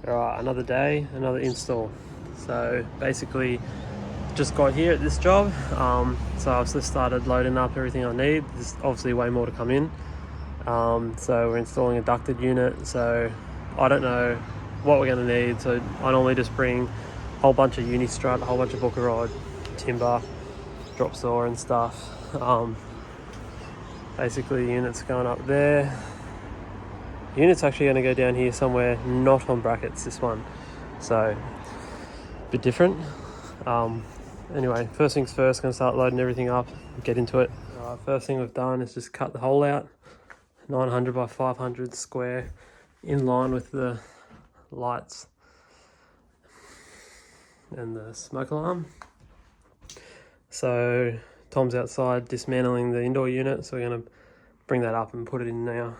Alright, another day, another install. So basically just got here at this job, so I've just started loading up everything I need. There's obviously way more to come in. So we're installing a ducted unit, so I don't know what we're going to need. So I normally just bring a whole bunch of uni-strut, a whole bunch of booker rod, timber, drop saw and stuff. Basically the unit's going up there. The unit's actually going to go down here somewhere, not on brackets, this one. So a bit different. Anyway, first things first, going to start loading everything up, get into it. First thing we've done is just cut the hole out, 900 by 500 square, in line with the lights and the smoke alarm. So Tom's outside dismantling the indoor unit, so we're going to bring that up and put it in now.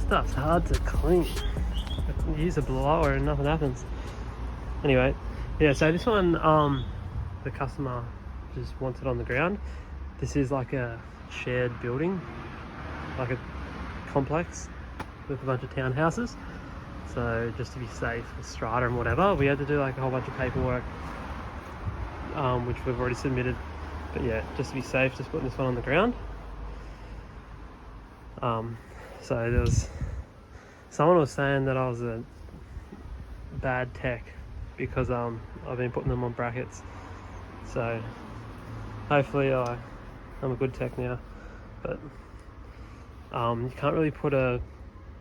stuff's hard to clean. You use a blower and nothing happens. Anyway, yeah, so this one, the customer just wants it on the ground. This is like a shared building, like a complex with a bunch of townhouses. So just to be safe, with strata and whatever, we had to do like a whole bunch of paperwork, which we've already submitted. But yeah, just to be safe, just putting this one on the ground. So there was someone was saying that I was a bad tech because I've been putting them on brackets. So hopefully I'm a good tech now. But you can't really put a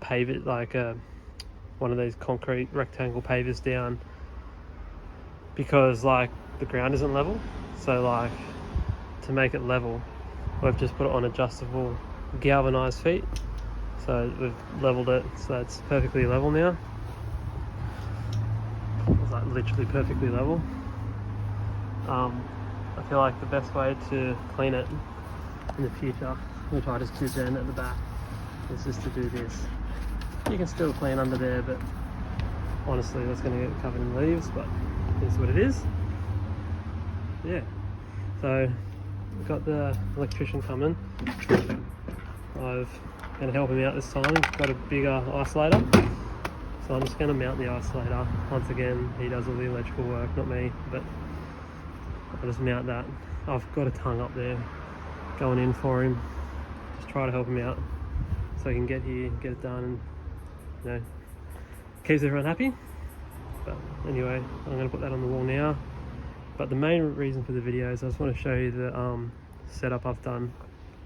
paver, like one of these concrete rectangle pavers down, because like the ground isn't level. So like to make it level, we've just put it on adjustable galvanized feet. So we've leveled it so it's perfectly level now. It's like literally perfectly level. I feel like the best way to clean it in the future, which I just did then at the back, is just to do this. You can still clean under there, but honestly that's going to get covered in leaves, but it is what it is. Yeah, so we've got the electrician coming. I've going to help him out this time. He's got a bigger isolator, so I'm just going to mount the isolator. Once again, he does all the electrical work, not me, but I'll just mount that. I've got a tongue up there going in for him, just try to help him out so he can get here, get it done, and you know, keeps everyone happy. But anyway, I'm going to put that on the wall now. But the main reason for the video is I just want to show you the setup I've done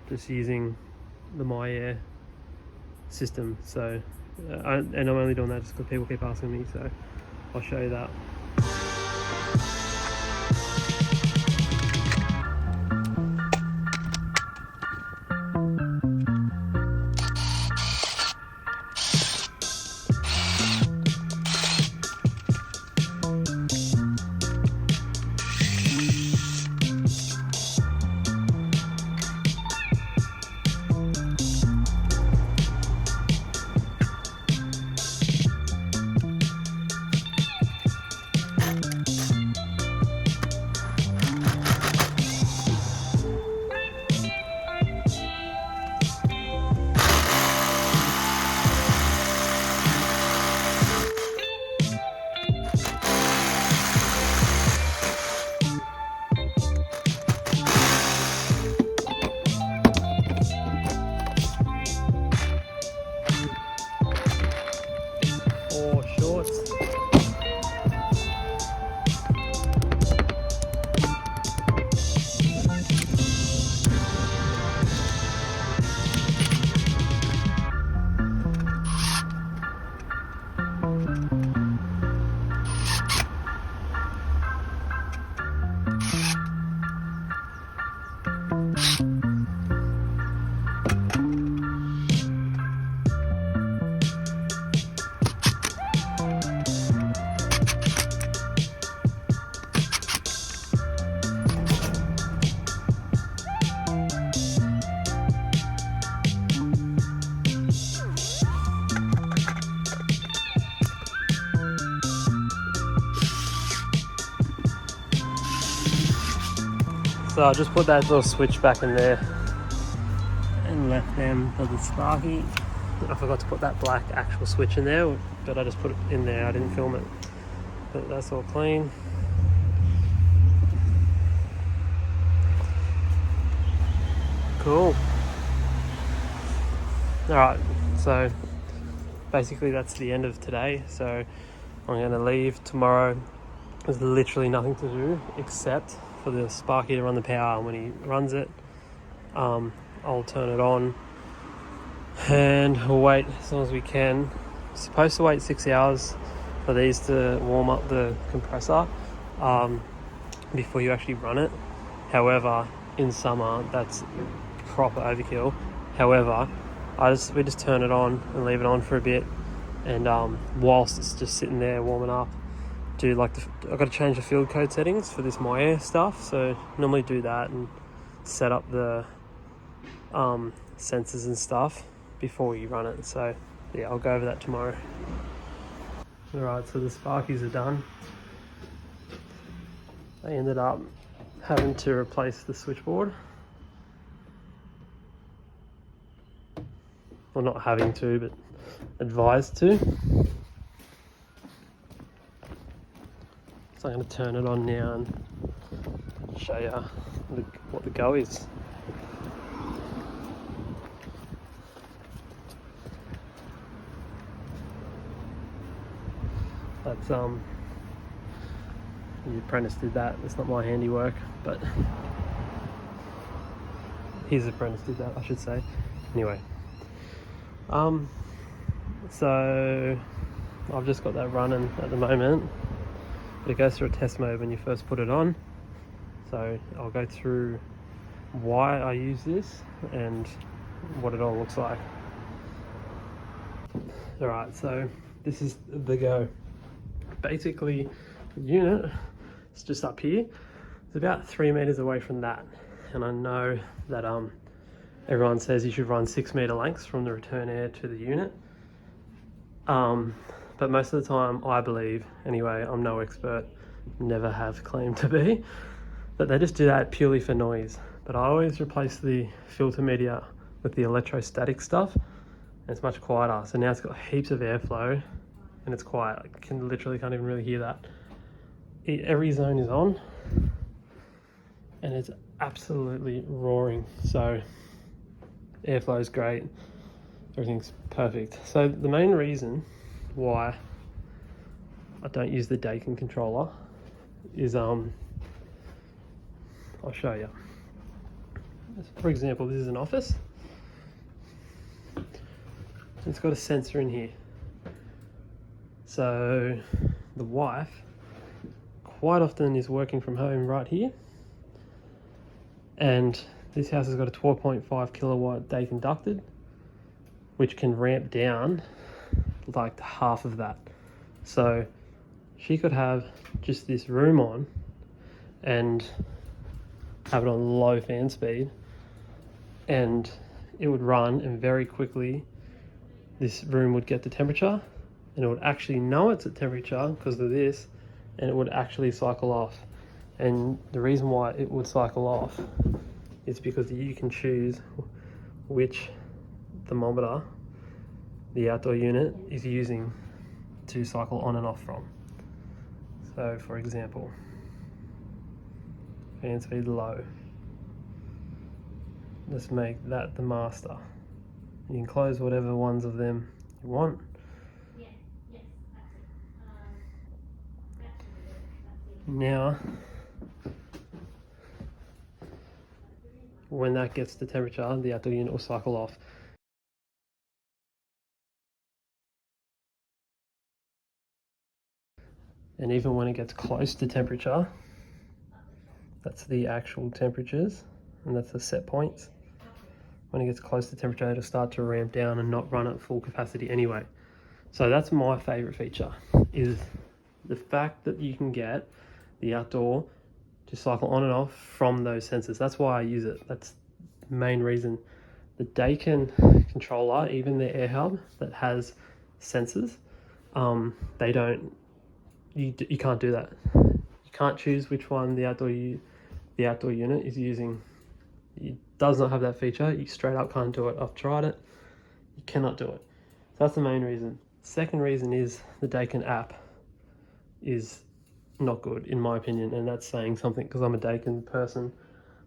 just using the MyAir system. So and I'm only doing that just because people keep asking me, so I'll show you that. So I just put that little switch back in there and left them for the sparky. I forgot to put that black actual switch in there, but I just put it in there, I didn't film it. But that's all clean. Cool. Alright, so basically that's the end of today. So I'm going to leave tomorrow. There's literally nothing to do except for the sparky to run the power. When he runs it, I'll turn it on and we'll wait as long as we can. We're supposed to wait 6 hours for these to warm up the compressor before you actually run it. However, in summer that's proper overkill. However, we just turn it on and leave it on for a bit, and whilst it's just sitting there warming up, do like I've got to change the field code settings for this MyAir stuff, so normally do that and set up the sensors and stuff before you run it. So Yeah, I'll go over that tomorrow. Alright, so the sparkies are done. I ended up having to replace the switchboard. Well, not having to, but advised to. So I'm going to turn it on now and show you what the go is. That's the apprentice did that. It's not my handiwork, but his apprentice did that, I should say. Anyway, so I've just got that running at the moment, but it goes through a test mode when you first put it on. So I'll go through why I use this and what it all looks like. Alright, so this is the go. Basically, the unit is just up here. It's about 3 meters away from that, and I know that everyone says you should run 6 meter lengths from the return air to the unit, but most of the time, I believe anyway, I'm no expert, never have claimed to be, that they just do that purely for noise. But I always replace the filter media with the electrostatic stuff, and it's much quieter. So now it's got heaps of airflow and it's quiet. I can't even really hear that. Every zone is on and it's absolutely roaring. So airflow is great, everything's perfect. So the main reason why I don't use the Daikin controller is I'll show you. For example, this is an office. It's got a sensor in here. So the wife quite often is working from home right here. And this house has got a 12.5 kilowatt Daikin ducted, which can ramp down like half of that. So she could have just this room on and have it on low fan speed, and it would run, and very quickly this room would get the temperature, and it would actually know it's at temperature because of this, and it would actually cycle off. And the reason why it would cycle off is because you can choose which thermometer the outdoor unit is using to cycle on and off from. So for example, fan speed low. Let's make that the master. You can close whatever ones of them you want. Now, when that gets to temperature, the outdoor unit will cycle off. And even when it gets close to temperature, that's the actual temperatures, and that's the set points. When it gets close to temperature, it'll start to ramp down and not run at full capacity anyway. So that's my favorite feature, is the fact that you can get the outdoor to cycle on and off from those sensors. That's why I use it. That's the main reason. The Daikin controller, even the air hub that has sensors, you can't do that. You can't choose which one the outdoor unit is using. It does not have that feature. You straight up can't do it. I've tried it. You cannot do it. So that's the main reason. Second reason is the Daikin app is not good in my opinion, and that's saying something because I'm a Daikin person,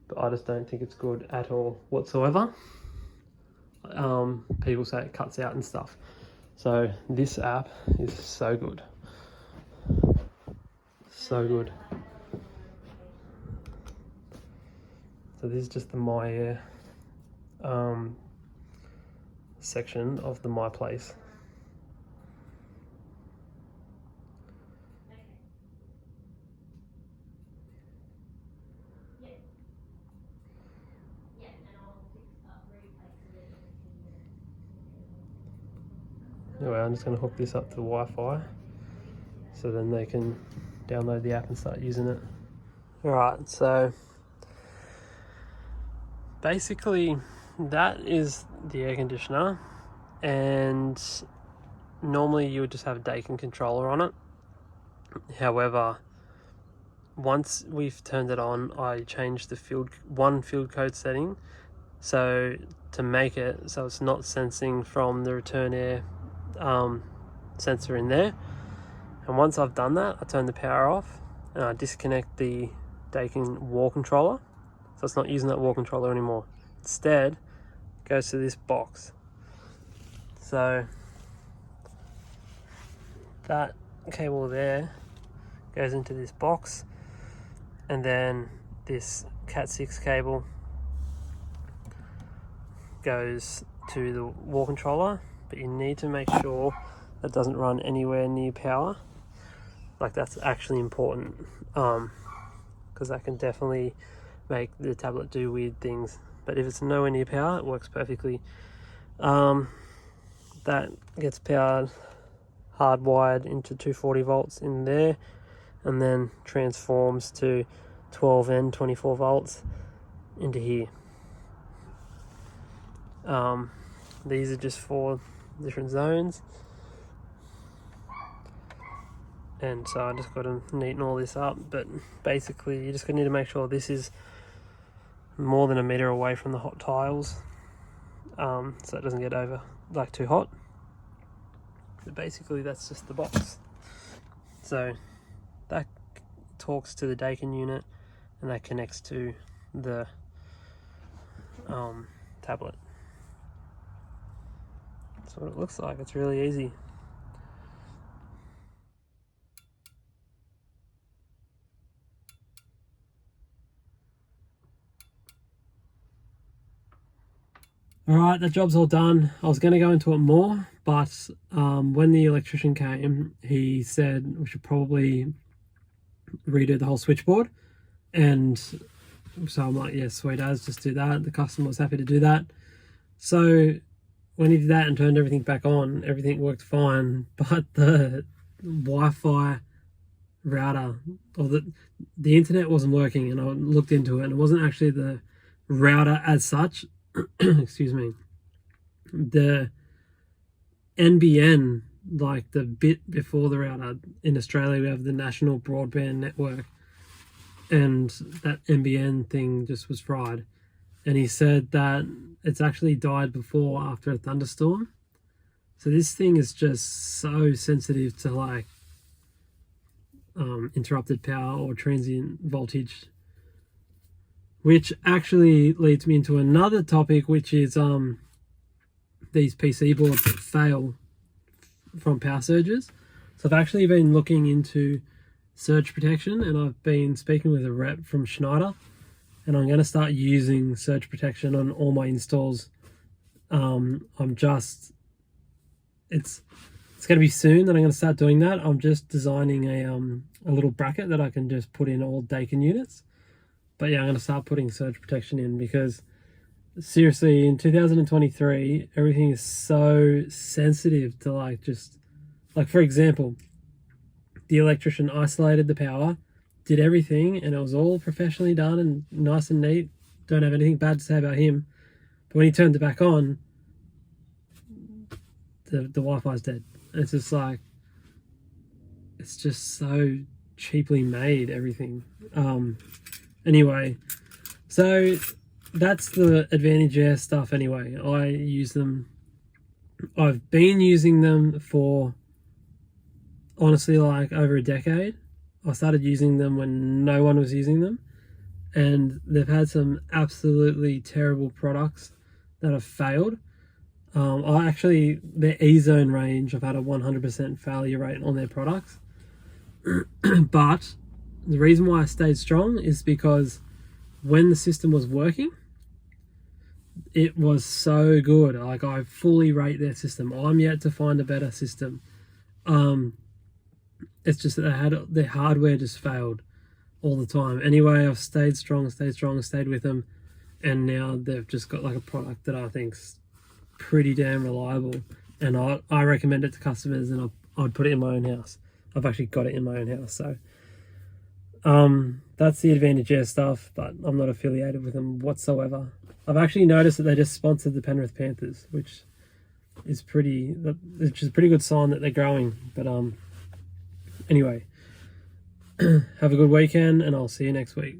but I just don't think it's good at all whatsoever. People say it cuts out and stuff. So this app is so good. So good. So this is just the MyAir section of the MyPlace. Anyway, I'm just going to hook this up to the Wi-Fi so then they can download the app and start using it. Alright, so basically that is the air conditioner, and normally you would just have a Daikin controller on it. However, once we've turned it on, I changed the field code setting, so to make it so it's not sensing from the return air sensor in there. And once I've done that, I turn the power off and I disconnect the Daikin wall controller, so it's not using that wall controller anymore. Instead, it goes to this box. So that cable there goes into this box, and then this Cat6 cable goes to the wall controller, but you need to make sure that doesn't run anywhere near power. Like, that's actually important, because that can definitely make the tablet do weird things. But if it's nowhere near power, it works perfectly. That gets powered hardwired into 240 volts in there, and then transforms to 12 and 24 volts into here. These are just 4 different zones, and so I just got to neaten all this up. But basically, you just need to make sure this is more than a meter away from the hot tiles, so it doesn't get over like too hot. But basically, that's just the box. So that talks to the Daikin unit, and that connects to the tablet. That's what it looks like. It's really easy. Alright, the job's all done. I was going to go into it more, but when the electrician came, he said we should probably redo the whole switchboard. And so I'm like, yeah, sweet as, just do that. The customer was happy to do that. So when he did that and turned everything back on, everything worked fine, but the Wi-Fi router, or the internet wasn't working, and I looked into it, and it wasn't actually the router as such. Excuse me, the NBN, like the bit before the router. In Australia we have the National Broadband Network, and that NBN thing just was fried. And he said that it's actually died before after a thunderstorm. So this thing is just so sensitive to like interrupted power or transient voltage. Which actually leads me into another topic, which is these PC boards that fail from power surges. So I've actually been looking into surge protection, and I've been speaking with a rep from Schneider, and I'm going to start using surge protection on all my installs. It's going to be soon that I'm going to start doing that. I'm just designing a little bracket that I can just put in all Daikin units. But yeah, I'm going to start putting surge protection in, because seriously, in 2023, everything is so sensitive to like, just like, for example, the electrician isolated the power, did everything, and it was all professionally done and nice and neat. Don't have anything bad to say about him. But when he turned it back on, the Wi-Fi's dead. It's just like, it's just so cheaply made, everything. Anyway, so that's the Advantage Air stuff anyway. I use them. I've been using them for, honestly, like over a decade. I started using them when no one was using them, and they've had some absolutely terrible products that have failed. Their E-Zone range, I've had a 100% failure rate on their products. But the reason why I stayed strong is because when the system was working, it was so good. Like, I fully rate their system. I'm yet to find a better system. It's just that their hardware just failed all the time. Anyway, I've stayed strong, stayed with them, and now they've just got like a product that I think's pretty damn reliable, and I recommend it to customers, and I'd put it in my own house. I've actually got it in my own house, so that's the Advantage Air stuff, but I'm not affiliated with them whatsoever. I've actually noticed that they just sponsored the Penrith Panthers, which is pretty, which is a pretty good sign that they're growing. But anyway, have a good weekend, and I'll see you next week.